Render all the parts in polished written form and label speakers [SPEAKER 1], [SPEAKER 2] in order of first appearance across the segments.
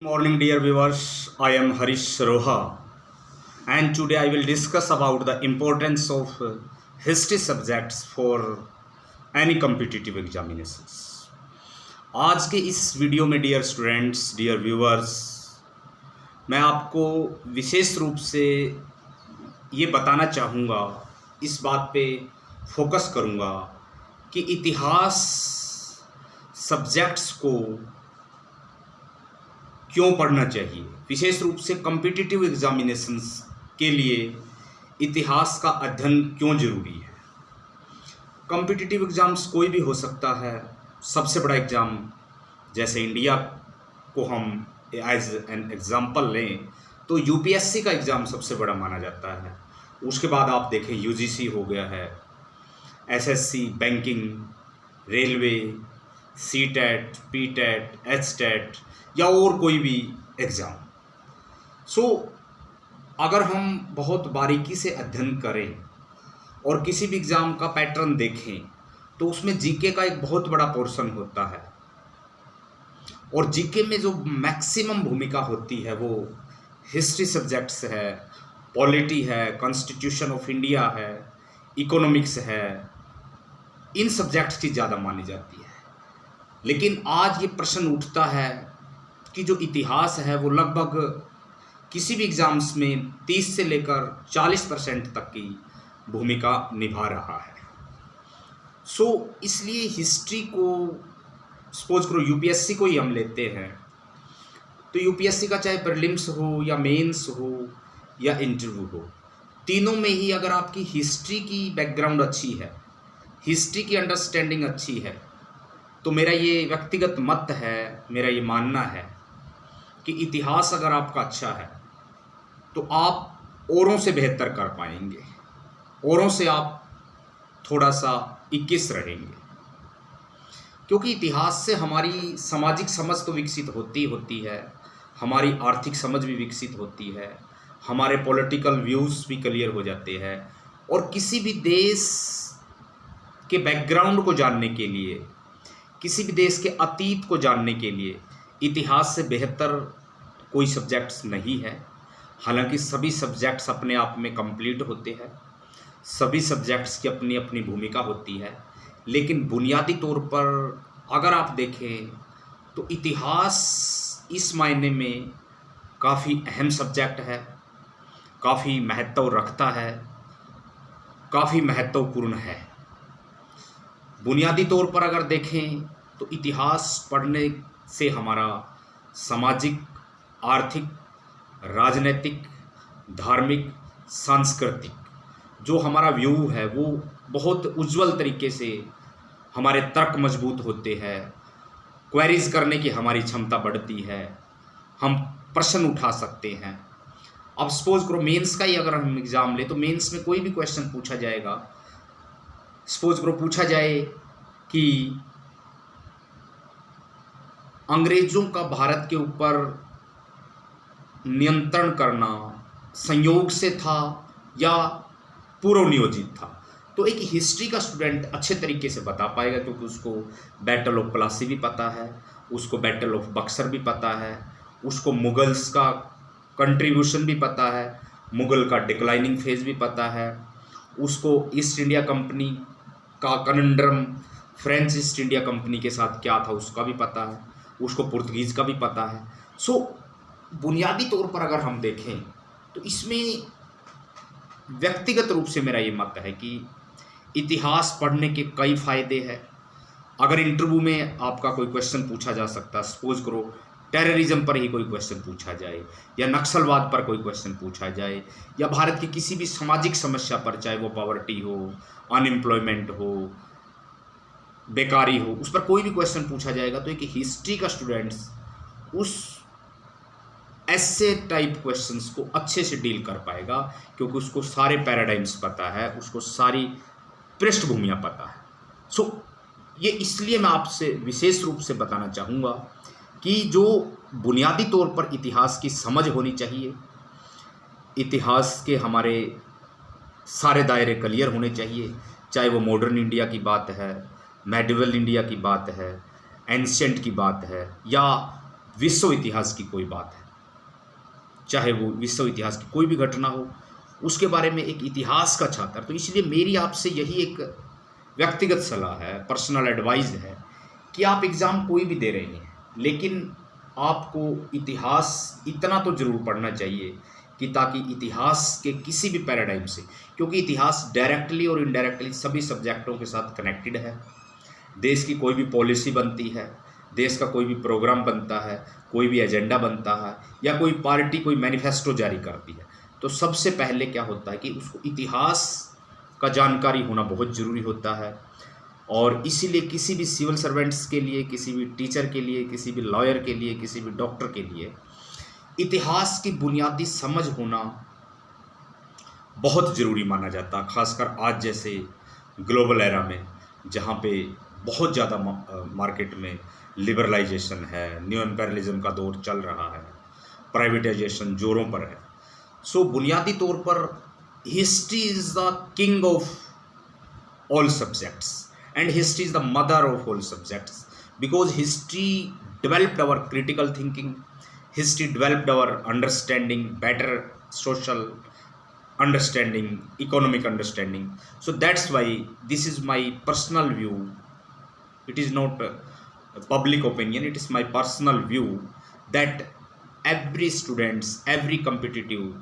[SPEAKER 1] Morning dear viewers, I am Harish Roha and today I will discuss about the importance of history subjects for any competitive examinations. आज के इस video में dear students, dear viewers, मैं आपको विशेष रूप से ये बताना चाहूँगा, इस बात पे फोकस करूँगा कि इतिहास सब्जेक्ट्स को क्यों पढ़ना चाहिए। विशेष रूप से कॉम्पिटिटिव एग्जामिनेशंस के लिए इतिहास का अध्ययन क्यों जरूरी है। कॉम्पिटिटिव एग्ज़ाम्स कोई भी हो सकता है। सबसे बड़ा एग्ज़ाम जैसे इंडिया को हम एज एन एग्जांपल लें तो यूपीएससी का एग्ज़ाम सबसे बड़ा माना जाता है। उसके बाद आप देखें यूजीसी हो गया है, SSC, banking, railway, CTET, PTET, HTET या और कोई भी एग्ज़ाम। अगर हम बहुत बारीकी से अध्ययन करें और किसी भी एग्ज़ाम का पैटर्न देखें तो उसमें जीके का एक बहुत बड़ा पोर्शन होता है और जीके में जो मैक्सिमम भूमिका होती है वो हिस्ट्री सब्जेक्ट्स है, पॉलिटी है, कॉन्स्टिट्यूशन ऑफ इंडिया है, इकोनॉमिक्स है, इन सब्जेक्ट्स की ज़्यादा मानी जाती है। लेकिन आज ये प्रश्न उठता है कि जो इतिहास है वो लगभग किसी भी एग्ज़ाम्स में 30 से लेकर 40% तक की भूमिका निभा रहा है। इसलिए हिस्ट्री को सपोज करो यूपीएससी को ही हम लेते हैं तो यूपीएससी का चाहे प्रीलिम्स हो या मेंस हो या इंटरव्यू हो, तीनों में ही अगर आपकी हिस्ट्री की बैकग्राउंड अच्छी है, हिस्ट्री की अंडरस्टैंडिंग अच्छी है, तो मेरा ये व्यक्तिगत मत है, मेरा ये मानना है कि इतिहास अगर आपका अच्छा है तो आप औरों से बेहतर कर पाएंगे, औरों से आप थोड़ा सा 21 रहेंगे। क्योंकि इतिहास से हमारी सामाजिक समझ तो विकसित होती है, हमारी आर्थिक समझ भी विकसित होती है, हमारे पॉलिटिकल व्यूज़ भी क्लियर हो जाते हैं और किसी भी देश के बैकग्राउंड को जानने के लिए, किसी भी देश के अतीत को जानने के लिए इतिहास से बेहतर कोई सब्जेक्ट्स नहीं है। हालांकि सभी सब्जेक्ट्स अपने आप में कंप्लीट होते हैं, सभी सब्जेक्ट्स की अपनी अपनी भूमिका होती है, लेकिन बुनियादी तौर पर अगर आप देखें तो इतिहास इस मायने में काफ़ी अहम सब्जेक्ट है, काफ़ी महत्व रखता है, काफ़ी महत्वपूर्ण है। बुनियादी तौर पर अगर देखें तो इतिहास पढ़ने से हमारा सामाजिक, आर्थिक, राजनीतिक, धार्मिक, सांस्कृतिक जो हमारा व्यू है वो बहुत उज्जवल तरीके से, हमारे तर्क मजबूत होते हैं, क्वेरीज करने की हमारी क्षमता बढ़ती है, हम प्रश्न उठा सकते हैं। अब सपोज करो मेंस का ही अगर हम एग्ज़ाम ले तो मेंस में कोई भी क्वेश्चन पूछा जाएगा, सपोज करो पूछा जाए कि अंग्रेज़ों का भारत के ऊपर नियंत्रण करना संयोग से था या पूर्व नियोजित था, तो एक हिस्ट्री का स्टूडेंट अच्छे तरीके से बता पाएगा क्योंकि उसको बैटल ऑफ प्लासी भी पता है, उसको बैटल ऑफ बक्सर भी पता है, उसको मुगल्स का कंट्रीब्यूशन भी पता है, मुगल का डिक्लाइनिंग फेज भी पता है, उसको ईस्ट इंडिया कंपनी का conundrum French east India company के साथ क्या था उसका भी पता है, उसको पुर्तगीज़ का भी पता है। बुनियादी तौर पर अगर हम देखें तो इसमें व्यक्तिगत रूप से मेरा ये मत है कि इतिहास पढ़ने के कई फ़ायदे हैं। अगर इंटरव्यू में आपका कोई क्वेश्चन पूछा जा सकता है, सपोज करो टेररिज्म पर ही कोई क्वेश्चन पूछा जाए या नक्सलवाद पर कोई क्वेश्चन पूछा जाए या भारत की किसी भी सामाजिक समस्या पर, चाहे वो पॉवर्टी हो, अनएम्प्लॉयमेंट हो, बेकारी हो, उस पर कोई भी क्वेश्चन पूछा जाएगा तो एक हिस्ट्री का स्टूडेंट्स उस ऐसे टाइप क्वेश्चंस को अच्छे से डील कर पाएगा क्योंकि उसको सारे पैराडाइम्स पता है, उसको सारी पृष्ठभूमियाँ पता है। ये इसलिए मैं आपसे विशेष रूप से बताना चाहूँगा कि जो बुनियादी तौर पर इतिहास की समझ होनी चाहिए, इतिहास के हमारे सारे दायरे क्लियर होने चाहिए, चाहे वो मॉडर्न इंडिया की बात है, मेडिवल इंडिया की बात है, एंशिएंट की बात है या विश्व इतिहास की कोई बात है, चाहे वो विश्व इतिहास की कोई भी घटना हो, उसके बारे में एक इतिहास का छात्र। तो इसलिए मेरी आपसे यही एक व्यक्तिगत सलाह है, पर्सनल एडवाइस है कि आप एग्ज़ाम कोई भी दे रहे हैं, लेकिन आपको इतिहास इतना तो ज़रूर पढ़ना चाहिए कि ताकि इतिहास के किसी भी पैराडाइम से, क्योंकि इतिहास डायरेक्टली और इनडायरेक्टली सभी सब्जेक्टों के साथ कनेक्टेड है। देश की कोई भी पॉलिसी बनती है, देश का कोई भी प्रोग्राम बनता है, कोई भी एजेंडा बनता है, या कोई पार्टी कोई मैनिफेस्टो जारी करती है, तो सबसे पहले क्या होता है कि उसको इतिहास का जानकारी होना बहुत ज़रूरी होता है। और इसीलिए किसी भी सिविल सर्वेंट्स के लिए, किसी भी टीचर के लिए, किसी भी लॉयर के लिए, किसी भी डॉक्टर के लिए इतिहास की बुनियादी समझ होना बहुत ज़रूरी माना जाता है, खासकर आज जैसे ग्लोबल एरा में, जहाँ पे बहुत ज़्यादा मार्केट में लिबरलाइजेशन है, न्यू एम्पेरियलिज्म का दौर चल रहा है, प्राइवेटाइजेशन जोरों पर है। सो बुनियादी तौर पर history is the king of all subjects and history is the mother of all subjects, because history developed our critical thinking, history developed our understanding, better social understanding, economic understanding. So that's why this is my personal view. It is not a public opinion, it is my personal view that every students, every competitive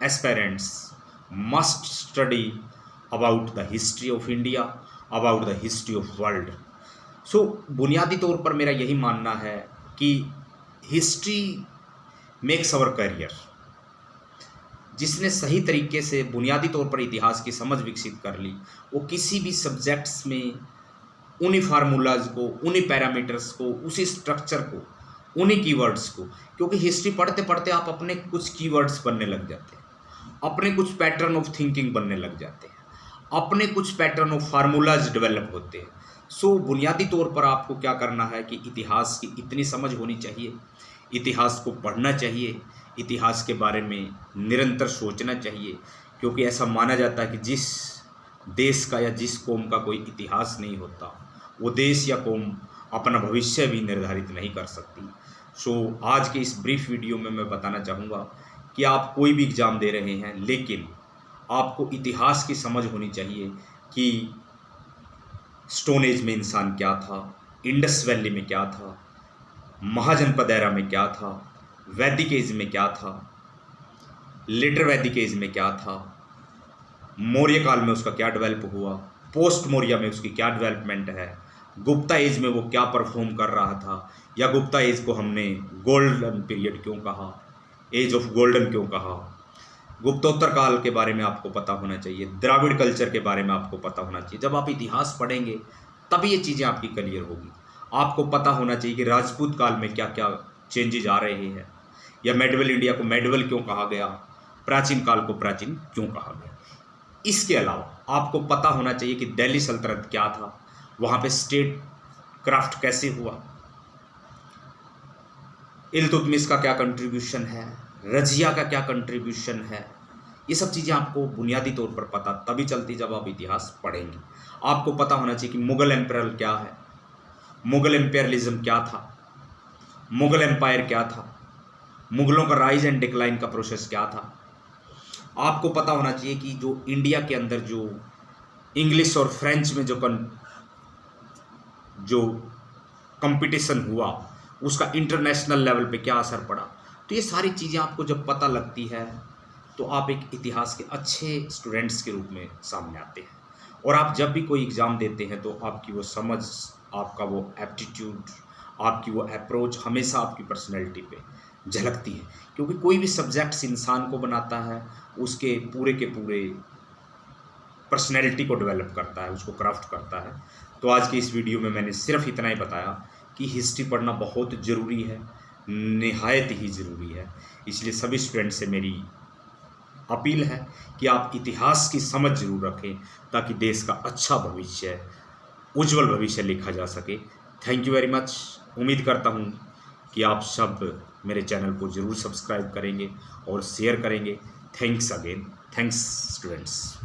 [SPEAKER 1] aspirants must study about the history of India, about the history of world. सो बुनियादी तौर पर मेरा यही मानना है कि history makes our career. जिसने सही तरीके से बुनियादी तौर पर इतिहास की समझ विकसित कर ली, वो किसी भी सब्जेक्ट्स में उन्हीं फार्मूलाज को, उन्हीं पैरामीटर्स को, उसी स्ट्रक्चर को, उन्हीं कीवर्ड्स को, क्योंकि हिस्ट्री पढ़ते पढ़ते आप अपने कुछ कीवर्ड्स बनने लग जाते हैं, अपने कुछ पैटर्न ऑफ थिंकिंग बनने लग जाते हैं, अपने कुछ पैटर्न ऑफ फार्मूलाज डेवलप होते हैं। सो बुनियादी तौर पर आपको क्या करना है कि इतिहास की इतनी समझ होनी चाहिए, इतिहास को पढ़ना चाहिए, इतिहास के बारे में निरंतर सोचना चाहिए, क्योंकि ऐसा माना जाता है कि जिस देश का या जिस कौम का कोई इतिहास नहीं होता, वो देश या कौम अपना भविष्य भी निर्धारित नहीं कर सकती। सो आज के इस ब्रीफ वीडियो में मैं बताना चाहूँगा कि आप कोई भी एग्ज़ाम दे रहे हैं, लेकिन आपको इतिहास की समझ होनी चाहिए कि स्टोन एज में इंसान क्या था, इंडस वैली में क्या था, महाजनपद एरा में क्या था, वैदिक एज में क्या था, लेटर वैदिक एज में क्या था, मौर्य काल में उसका क्या डेवलप हुआ, पोस्ट मौर्य में उसकी क्या डेवलपमेंट है, गुप्ता एज में वो क्या परफॉर्म कर रहा था, या गुप्ता एज को हमने गोल्डन पीरियड क्यों कहा, एज ऑफ गोल्डन क्यों कहा। गुप्तोत्तर काल के बारे में आपको पता होना चाहिए, द्राविड़ कल्चर के बारे में आपको पता होना चाहिए। जब आप इतिहास पढ़ेंगे तभी ये चीज़ें आपकी क्लियर होगी। आपको पता होना चाहिए कि राजपूत काल में क्या क्या चेंजेज आ रहे हैं, या मेडिवल इंडिया को मेडिवल क्यों कहा गया, प्राचीन काल को प्राचीन क्यों कहा गया। इसके अलावा आपको पता होना चाहिए कि दिल्ली सल्तनत क्या था, वहाँ पे स्टेट क्राफ्ट कैसे हुआ, इल्तुतमिश का क्या कंट्रीब्यूशन है, रजिया का क्या कंट्रीब्यूशन है। ये सब चीज़ें आपको बुनियादी तौर पर पता तभी चलती जब आप इतिहास पढ़ेंगे। आपको पता होना चाहिए कि मुग़ल एम्पायर क्या है, मुग़ल एम्पेयरलिज्म क्या था, मुग़ल एम्पायर क्या था, मुग़लों का राइज एंड डिक्लाइन का प्रोसेस क्या था। आपको पता होना चाहिए कि जो इंडिया के अंदर जो इंग्लिश और फ्रेंच में जो कंपटीशन हुआ, उसका इंटरनेशनल लेवल पे क्या असर पड़ा। तो ये सारी चीज़ें आपको जब पता लगती है तो आप एक इतिहास के अच्छे स्टूडेंट्स के रूप में सामने आते हैं। और आप जब भी कोई एग्ज़ाम देते हैं तो आपकी वो समझ, आपका वो एप्टीट्यूड, आपकी वो अप्रोच हमेशा आपकी पर्सनैलिटी पे झलकती है, क्योंकि कोई भी सब्जेक्ट्स इंसान को बनाता है, उसके पूरे के पूरे पर्सनैलिटी को डेवलप करता है, उसको क्राफ्ट करता है। तो आज के इस वीडियो में मैंने सिर्फ इतना ही बताया कि हिस्ट्री पढ़ना बहुत ज़रूरी है, निहायत ही ज़रूरी है। इसलिए सभी स्टूडेंट से मेरी अपील है कि आप इतिहास की समझ ज़रूर रखें, ताकि देश का अच्छा भविष्य, उज्जवल भविष्य लिखा जा सके। Thank you very much. उम्मीद करता हूँ कि आप सब मेरे चैनल को ज़रूर सब्सक्राइब करेंगे और शेयर करेंगे। Thanks again. Thanks students.